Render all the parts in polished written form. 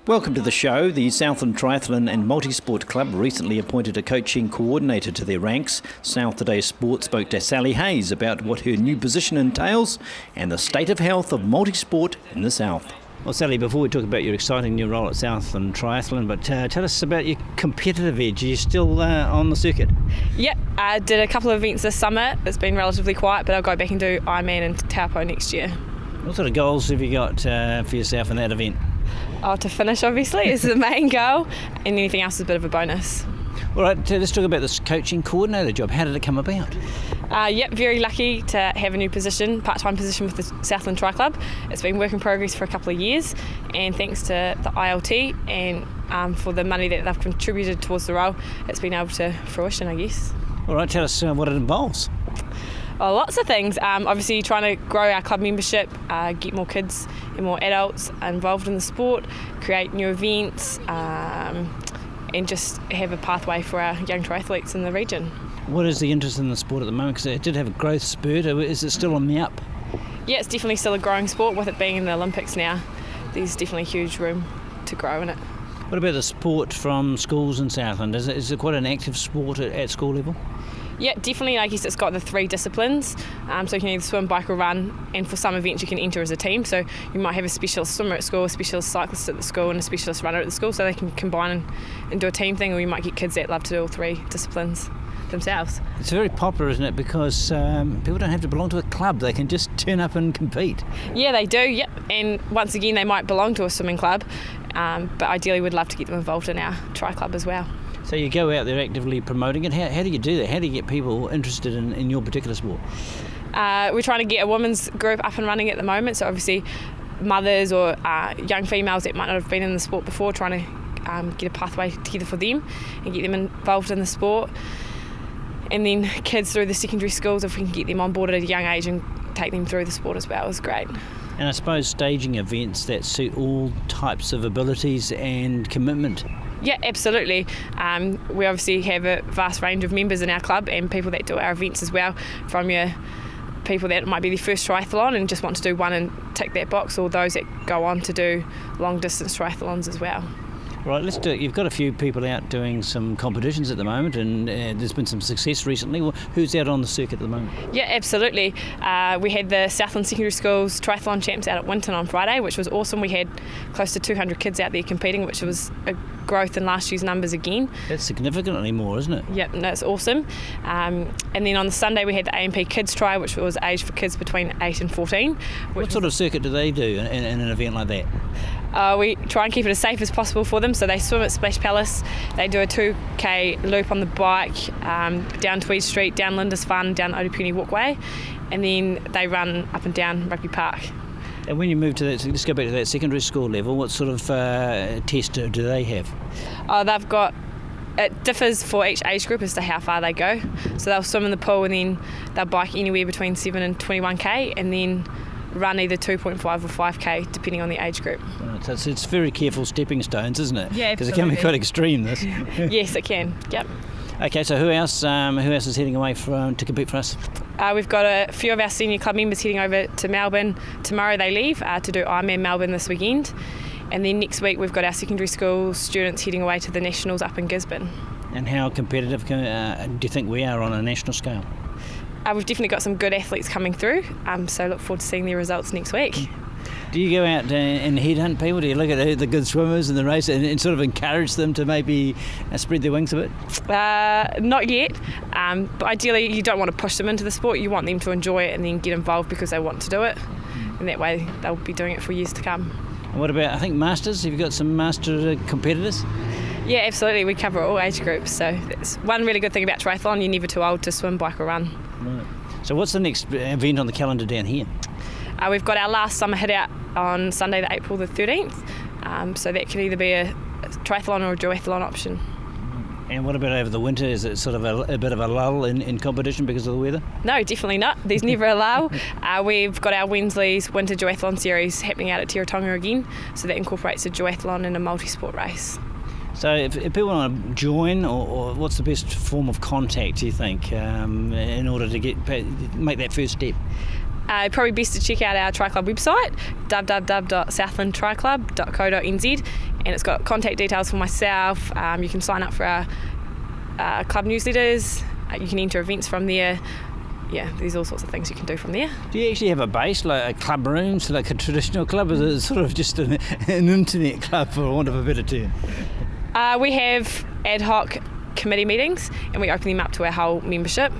Welcome to the show. The Southland Triathlon and Multisport Club recently appointed a coaching coordinator to their ranks. South Today Sport spoke to Sally Hayes about what her new position entails and the state of health of multisport in the South. Well, Sally, before we talk about your exciting new role at Southland Triathlon, but tell us about your competitive edge. Are you still on the circuit? Yep, I did a couple of events this summer. It's been relatively quiet, but I'll go back and do Ironman and Taupo next year. What sort of goals have you got for yourself in that event? Oh, to finish, obviously, is the main goal, and anything else is a bit of a bonus. All right, let's talk about this coaching coordinator job. How did it come about? Very lucky to have a new position, part-time position with the Southland Tri Club. It's been work in progress for a couple of years, and thanks to the ILT and for the money that they've contributed towards the role, it's been able to fruition, I guess. All right, tell us what it involves. Oh, lots of things. Obviously trying to grow our club membership, get more kids and more adults involved in the sport, create new events, and just have a pathway for our young triathletes in the region. What is the interest in the sport at the moment? Because it did have a growth spurt. Is it still on the up? Yeah, it's definitely still a growing sport. With it being in the Olympics now, there's definitely huge room to grow in it. What about the sport from schools in Southland? Is it quite an active sport at school level? Yeah, definitely. I guess it's got the three disciplines. So you can either swim, bike or run, and for some events you can enter as a team. So you might have a specialist swimmer at school, a specialist cyclist at the school and a specialist runner at the school, so they can combine and do a team thing, or you might get kids that love to do all three disciplines themselves. It's very popular, isn't it? Because people don't have to belong to a club. They can just turn up and compete. Yeah, they do, yep. And once again, they might belong to a swimming club, but ideally we'd love to get them involved in our tri club as well. So you go out there actively promoting it. How do you do that? How do you get people interested in your particular sport? We're trying to get a women's group up and running at the moment. So obviously mothers or young females that might not have been in the sport before, trying to get a pathway together for them and get them involved in the sport. And then kids through the secondary schools, if we can get them on board at a young age and take them through the sport as well, is great. And I suppose staging events that suit all types of abilities and commitment. Yeah, absolutely. We obviously have a vast range of members in our club and people that do our events as well, from your people that might be their first triathlon and just want to do one and tick that box, or those that go on to do long distance triathlons as well. Right, let's do it. You've got a few people out doing some competitions at the moment, and there's been some success recently. Well, who's out on the circuit at the moment? Yeah, absolutely. We had the Southland Secondary Schools Triathlon Champs out at Winton on Friday, which was awesome. We had close to 200 kids out there competing, which was a growth in last year's numbers again. That's significantly more, isn't it? Yep, that's awesome. And then on the Sunday we had the AMP Kids Try, which was aged for kids between 8 and 14. What sort of circuit do they do in an event like that? We try and keep it as safe as possible for them. So they swim at Splash Palace, they do a 2k loop on the bike, down Tweed Street, down Lindisfarne, down Otapuni Walkway, and then they run up and down Rugby Park. And when you move to that, let's go back to that secondary school level, what sort of test do they have? They've got, it differs for each age group as to how far they go. So they'll swim in the pool and then they'll bike anywhere between 7 and 21k, and then run either 2.5 or 5k depending on the age group. Right, so it's very careful stepping stones, isn't it? Yeah, because it can be quite extreme, this. Yes, it can. Yep. Okay, so who else is heading away to compete for us? We've got a few of our senior club members heading over to Melbourne. Tomorrow they leave to do Ironman Melbourne this weekend, and then next week we've got our secondary school students heading away to the Nationals up in Gisborne. And how competitive do you think we are on a national scale? We've definitely got some good athletes coming through, so look forward to seeing their results next week. Do you go out and headhunt people? Do you look at the good swimmers in the race and sort of encourage them to maybe spread their wings a bit? Not yet, but ideally you don't want to push them into the sport. You want them to enjoy it and then get involved because they want to do it, and that way they'll be doing it for years to come. And what about, I think, masters? Have you got some master competitors? Yeah, absolutely. We cover all age groups, so that's one really good thing about triathlon. You're never too old to swim, bike or run. Right. So what's the next event on the calendar down here? We've got our last summer hit out on Sunday, the April the 13th. So that could either be a triathlon or a duathlon option. And what about over the winter? Is it sort of a bit of a lull in competition because of the weather? No, definitely not. There's never a lull. We've got our Wensley's Winter Duathlon Series happening out at Tiratonga again. So that incorporates a duathlon and a multi-sport race. So if people want to join, or what's the best form of contact, do you think, in order to make that first step? Probably best to check out our Tri Club website, www.southlandtriclub.co.nz, and it's got contact details for myself. You can sign up for our club newsletters. You can enter events from there. Yeah, there's all sorts of things you can do from there. Do you actually have a base, like a club room, so like a traditional club, or is it sort of just an internet club, for want of a better term? We have ad hoc committee meetings, and we open them up to our whole membership.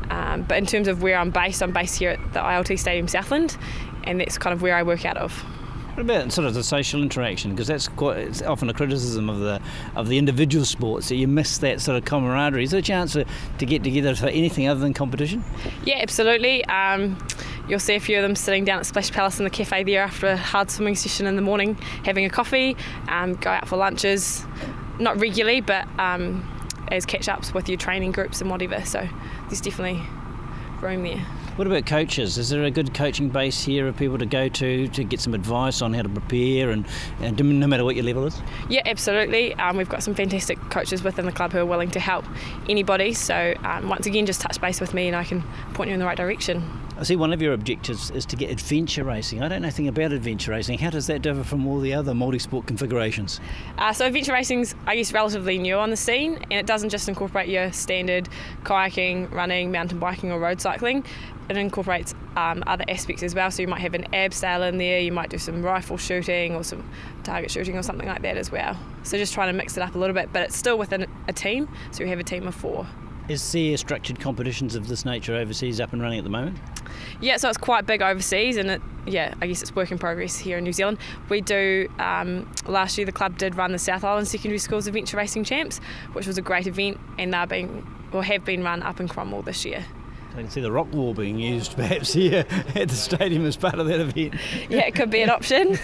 But in terms of where I'm based here at the ILT Stadium Southland, and that's kind of where I work out of. What about sort of the social interaction? Because it's often a criticism of the individual sports, that you miss that sort of camaraderie. Is there a chance to get together for anything other than competition? Yeah, absolutely. You'll see a few of them sitting down at Splash Palace in the cafe there after a hard swimming session in the morning, having a coffee, go out for lunches, not regularly, but as catch-ups with your training groups and whatever. So there's definitely room there. What about coaches? Is there a good coaching base here of people to go to get some advice on how to prepare and no matter what your level is? Yeah, absolutely. We've got some fantastic coaches within the club who are willing to help anybody. So once again, just touch base with me and I can point you in the right direction. I see one of your objectives is to get adventure racing. I don't know anything about adventure racing. How does that differ from all the other multi-sport configurations? So adventure racing's, I guess, relatively new on the scene, and it doesn't just incorporate your standard kayaking, running, mountain biking or road cycling. It incorporates other aspects as well. So you might have an abseil in there, you might do some rifle shooting or some target shooting or something like that as well. So just trying to mix it up a little bit, but it's still within a team, so we have a team of 4. Is there structured competitions of this nature overseas up and running at the moment? Yeah, so it's quite big overseas, and I guess it's work in progress here in New Zealand. We do, last year the club did run the South Island Secondary Schools Adventure Racing Champs, which was a great event, and have been run up in Cromwell this year. I can see the rock wall being used perhaps here at the stadium as part of that event. Yeah, it could be an option.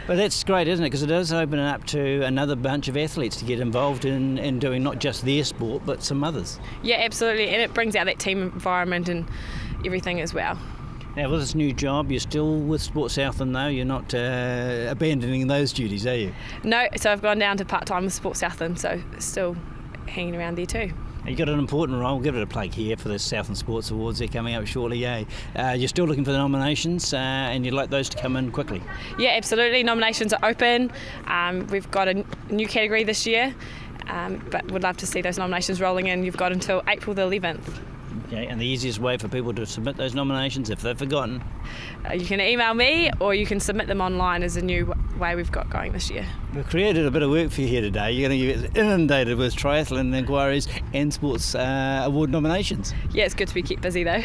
But that's great, isn't it? Because it does open it up to another bunch of athletes to get involved in doing not just their sport, but some others. Yeah, absolutely. And it brings out that team environment and everything as well. Now, with this new job, you're still with Sport Southland though? You're not abandoning those duties, are you? No, so I've gone down to part-time with Sport Southland, so still hanging around there too. You've got an important role. Give it a plug here for the Southland Sports Awards. They're coming up shortly, eh? You're still looking for the nominations and you'd like those to come in quickly? Yeah, absolutely. Nominations are open. We've got a new category this year, but would love to see those nominations rolling in. You've got until April the 11th. Okay, and the easiest way for people to submit those nominations, if they've forgotten? You can email me or you can submit them online, as a new way we've got going this year. We've created a bit of work for you here today. You're going to get inundated with triathlon inquiries and sports award nominations. Yeah, it's good to be kept busy though.